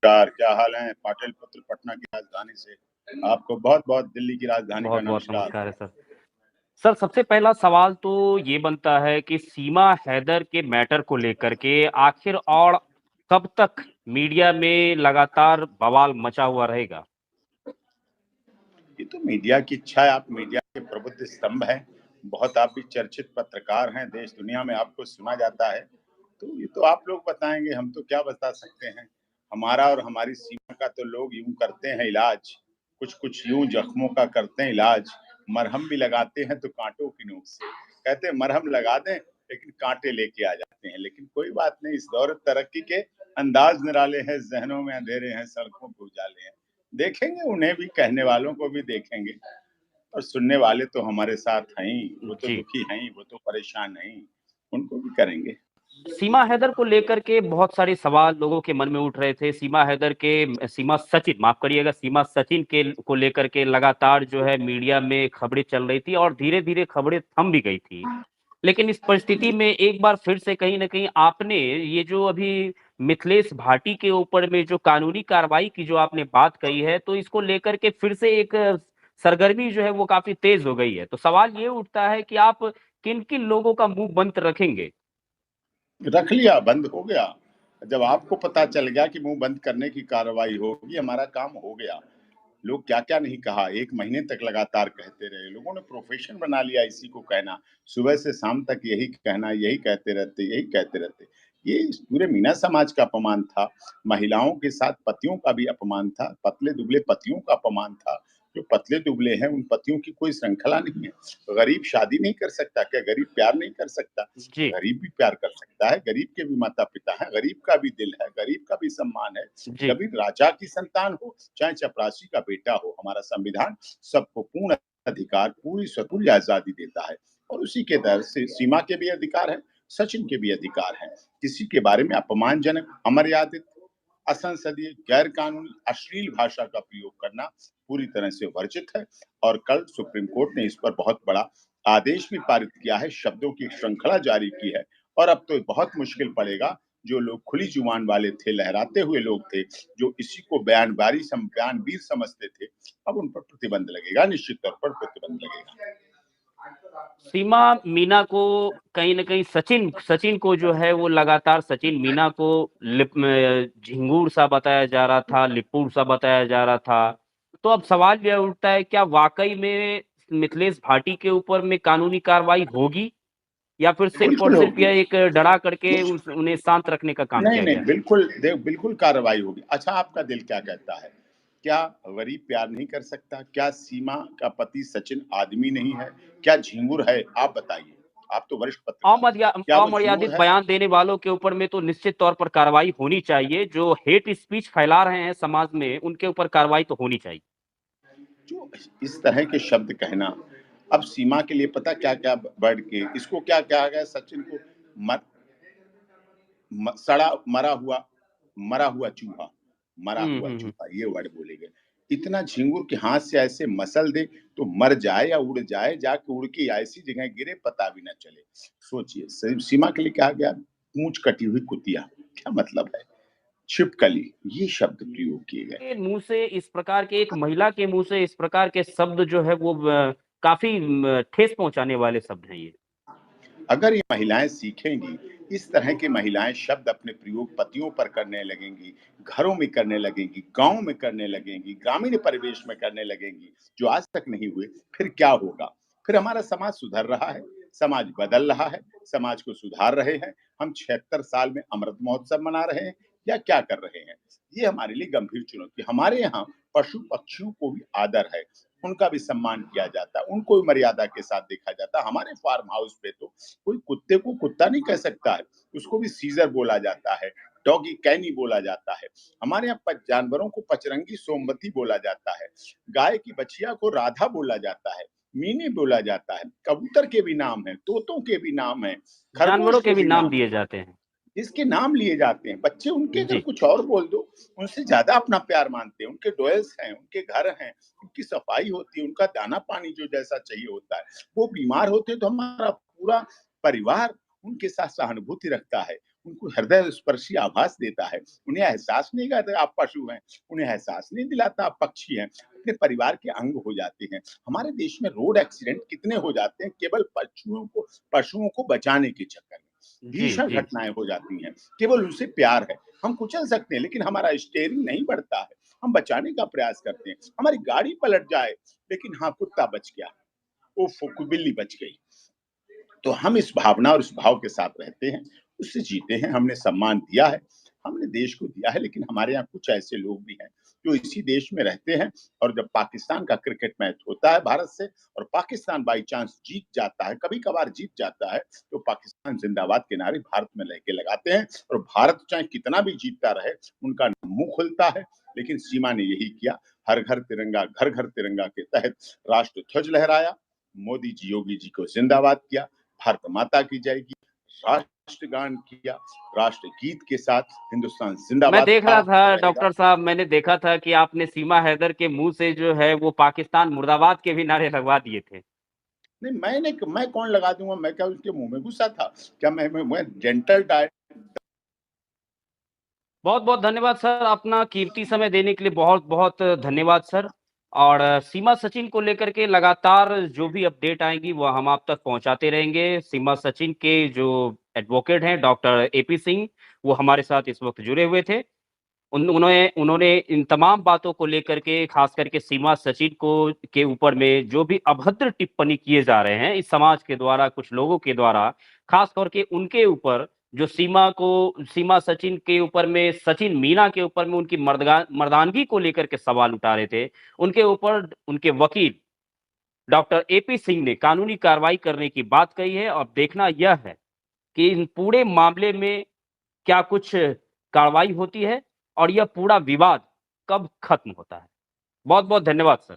नमस्कार, क्या हाल है? पाटलिपुत्र पटना की राजधानी से आपको बहुत-बहुत दिल्ली की राजधानी का बहुत-बहुत नमस्कार। नमस्कार है सर। सर सबसे पहला सवाल तो ये बनता है कि सीमा हैदर के मैटर को लेकर के आखिर और कब तक मीडिया में लगातार बवाल मचा हुआ रहेगा? ये तो मीडिया की इच्छा है, आप मीडिया के प्रबुद्ध स्तंभ हैं, बहुत आप भी चर्चित पत्रकार हैं, देश दुनिया में आपको सुना जाता है, तो ये तो आप लोग बताएँगे, हम तो क्या बता सकते हैं। हमारा और हमारी सीमा का तो लोग यूँ करते हैं इलाज, कुछ-कुछ यूँ जख्मों का करते हैं इलाज, मरहम भी लगाते हैं तो काँटों की नोक से। कहते हैं मरहम लगा दें, लेकिन काँटे लेके आ जाते हैं, लेकिन कोई बात नहीं, इस दौर तरक्की के अंदाज़ निराले हैं, ज़हनों में अंधेरे हैं, सड़कों पे उजाले हैं। देखेंगे उन्हें भी, कहने वालों को भी देखेंगे और सुनने वाले तो हमारे साथ हैं ही, वो तो जी। दुखी हैं ही, वो तो परेशान हैं ही, उनको भी करेंगे। सीमा हैदर को लेकर के बहुत सारे सवाल लोगों के मन में उठ रहे थे। सीमा सचिन, माफ़ करिएगा, सीमा सचिन के को लेकर के लगातार जो है मीडिया में खबरें चल रही थी और धीरे-धीरे खबरें थम भी गई थी। लेकिन इस परिस्थिति में एक बार फिर से कहीं न कहीं आपने ये जो अभी मिथिलेश भाटी के ऊपर में जो कानूनी कार्रवाई की जो आपने बात कही है, तो इसको लेकर के फिर से एक सरगर्मी जो है वो काफ़ी तेज़ हो गई है। तो सवाल ये उठता है कि आप किन-किन लोगों का मुँह बंद रखेंगे? रख लिया, बंद हो गया। जब आपको पता चल गया कि मुँह बंद करने की कार्रवाई होगी, हमारा काम हो गया। लोग क्या-क्या नहीं कहा, 1 महीने तक लगातार कहते रहे। लोगों ने प्रोफ़ेशन बना लिया इसी को कहना। सुबह से शाम तक यही कहना, यही कहते रहते, यही कहते रहते। ये इस पूरे मीना समाज का अपमान था। महिलाओं के साथ पतियों का भी अपमान था, पतले-दुबले पतियों का अपमान था। जो पतले-दुबले हैं, उन पतियों की कोई श्रृंखला नहीं है। गरीब शादी नहीं कर सकता, क्या गरीब प्यार नहीं कर सकता? जी, गरीब भी प्यार कर सकता है, गरीब के भी माता-पिता हैं, गरीब का भी दिल है, गरीब का भी सम्मान है। जी। गरीब राजा की संतान हो, चाहे चपरासी का बेटा हो, हमारा संविधान सबको पूर्ण अधिकार, पूरी स्वतुल्य आज़ादी देता है और उसी के तहत से सीमा के भी अधिकार हैं, सचिन के भी अधिकार हैं। किसी के बारे में अपमानजनक, अमर्यादित, असंसदीय, गैर कानूनी, अश्लील भाषा का प्रयोग करना पूरी तरह से वर्जित है और कल सुप्रीम कोर्ट ने इस पर बहुत बड़ा आदेश भी पारित किया है, शब्दों की एक श्रृंखला जारी की है और अब तो बहुत मुश्किल पड़ेगा, जो लोग खुली जुबान वाले थे, लहराते हुए लोग थे, जो इसी को बयानवीर समझते थे, अब उन पर प्रतिबंध लगेगा, निश्चित तौर पर प्रतिबंध लगेगा। सीमा मीना को कहीं न कहीं सचिन सचिन को जो है वो लगातार सचिन मीना को झिंगुर सा बताया जा रहा था, लिप्पुर सा बताया जा रहा था। तो अब सवाल यह उठता है क्या वाक़ई में मिथिलेश भाटी के ऊपर में कानूनी कार्रवाई होगी? या फिर सिर्फ़ और बिल्कुल सिर्फ़ होगी। यह एक डरा करके उन्हें शांत रखने का काम नहीं, किया नहीं, गया है? बिल्कुल कार्रवाई होगी। अच्छा आपका दिल क्या कहता है? क्या गरीब प्यार नहीं कर सकता? क्या सीमा का पति सचिन आदमी नहीं है? क्या झिंगुर है? आप बताइए। आप तो वरिष्ठ पत्रकार हैं। क्या वो अमर्यादित झिंगुर है? बयान देने वालों के ऊपर में तो निश्चित तौर पर कार्रवाई होनी चाहिए। जो हेट स्पीच फैला रहे हैं समाज में, उनके ऊपर कार्रवाई तो होनी चाहिए। जो इस तरह के शब्द कहना, अब सीमा के लिए पता क्या-क्या बढ़ के इसको क्या कहा गया सचिन को मर म सड़ा मरा हुआ चूहा हुँ, हुँ, हुँ। ये वर्ड बोले गए। इतना झिंगुर के हाथ से ऐसे मसल दे तो मर जाए या उड़ जाए, जाके उड़ के ऐसी जगह गिरे पता भी ना चले। सोचिए सीमा के लिए कहा गया पूँछ कटी हुई कुतिया, क्या मतलब है? छिपकली, ये शब्द प्रयोग किए गए। के मुँह से इस प्रकार के एक महिला के मुँह से इस प्रकार के शब्द जो है वो काफ़ी ठेस पहुँचाने वाले शब्द हैं ये। अगर ये महिलाएं सीखेंगी, इस तरह की महिलाएं शब्द अपने प्रयोग पतियों पर करने लगेंगी, घरों में करने लगेंगी, गाँव में करने लगेंगी, ग्रामीण परिवेश में करने लगेंगी, जो आज तक नहीं हुए, फिर क्या होगा? फिर हमारा समाज सुधर रहा है, समाज बदल रहा है, समाज को सुधार रहे हैं, हम 76 साल में अमृत महोत्सव मना रहे हैं या क्या कर रहे हैं? ये हमारे लिए गंभीर चुनौती है। हमारे यहाँ पशु-पक्षियों को भी आदर है, उनका भी सम्मान किया जाता है, उनको भी मर्यादा के साथ देखा जाता है। हमारे फार्म हाउस पे तो कोई कुत्ते को कुत्ता नहीं कह सकता है, उसको भी सीज़र बोला जाता है, डॉगी कैनी बोला जाता है। हमारे यहाँ जानवरों को पचरंगी सोमवती बोला जाता है, गाय की बछिया को राधा बोला जाता है, मीनी बोला जाता है, कबूतर के भी नाम हैं, तोतों के भी नाम हैं, खरगोश जानवरों के के भी भी नाम नाम दिए हैं। जाते हैं। इसके नाम लिए जाते हैं, बच्चे उनके अगर जी। कुछ और बोल दो, उनसे ज़्यादा अपना प्यार मानते हैं, उनके डोयल्स हैं, उनके घर हैं, उनकी सफाई होती है, उनका दाना-पानी जो जैसा चाहिए होता है। वो बीमार होते हैं तो हमारा पूरा परिवार उनके साथ सहानुभूति रखता है, उनको हृदय स्पर्शी आभास देता है। उन्हें एहसास नहीं कराता आप पशु हैं, उन्हें एहसास नहीं दिलाता आप पक्षी हैं, अपने परिवार के अंग हो जाते हैं। हमारे देश में रोड एक्सीडेंट कितने हो जाते हैं केवल पशुओं को बचाने के चक्कर में। जी, भीषण जी। घटनाएँ हो जाती हैं, केवल उनसे प्यार है। हम कुचल सकते हैं लेकिन हमारा स्टीयरिंग नहीं बढ़ता है। हम बचाने का प्रयास करते हैं। हमारी गाड़ी पलट जाए लेकिन हाँ, कुत्ता बच गया। उफ़! कोई बिल्ली बच गई। तो हम इस भावना और इस भाव के साथ रहते हैं, उससे जीते हैं, हमने सम्मान दिया है, हमने देश को दिया है, लेकिन हमारे यहाँ कुछ ऐसे लोग भी हैं, जो इसी देश में रहते हैं और जब पाकिस्तान का क्रिकेट मैच होता है भारत से और पाकिस्तान बाई चांस जीत जाता है, कभी-कभार जीत जाता है, तो पाकिस्तान ज़िंदाबाद के नारे भारत में लहके लगाते हैं और भारत चाहे कितना भी जीतता रहे, उनका मुँह खुलता है, लेकिन सीमा ने यही किया, हर घर तिरंगा, घर-घर तिरंगा के तहत राष्ट्र ध्वज लहराया, मोदी जी, योगी जी को ज़िंदाबाद किया, भारत माता की जय की, राष्ट्रगान किया, राष्ट्रगीत के साथ हिंदुस्तान मैं जिंदाबाद देख था रहा था रहेगा। डॉक्टर साहब, मैंने देखा था कि आपने सीमा हैदर के मुँह से जो है वो पाकिस्तान मुर्दाबाद के भी नारे लगवा दिए थे। नहीं मैं कौन लगा दूँगा, मैं क्या उसके मुँह में घुसा था? क्या मैं जेंटल डाय बहुत-बहुत धन्यवाद सर, अपना कीमती समय देने के लिए बहुत-बहुत धन्यवाद सर। और सीमा सचिन को लेकर के लगातार जो भी अपडेट आएँगी वो हम आप तक पहुँचाते रहेंगे। सीमा सचिन के जो एडवोकेट हैं डॉक्टर एपी सिंह, वो हमारे साथ इस वक़्त जुड़े हुए थे। उन्होंने उन्होंने इन तमाम बातों को लेकर के ख़ास करके सीमा सचिन को के ऊपर में जो भी अभद्र टिप्पणी किए जा रहे हैं इस समाज के द्वारा, कुछ लोगों के द्वारा, ख़ास तौर के उनके ऊपर जो सीमा सचिन के ऊपर में सचिन मीना के ऊपर में उनकी मर्दानगी को लेकर के सवाल उठा रहे थे, उनके ऊपर उनके वकील डॉक्टर एपी सिंह ने कानूनी कार्रवाई करने की बात कही है। और देखना यह है कि इन पूरे मामले में क्या कुछ कार्रवाई होती है और यह पूरा विवाद कब खत्म होता है। बहुत-बहुत धन्यवाद सर।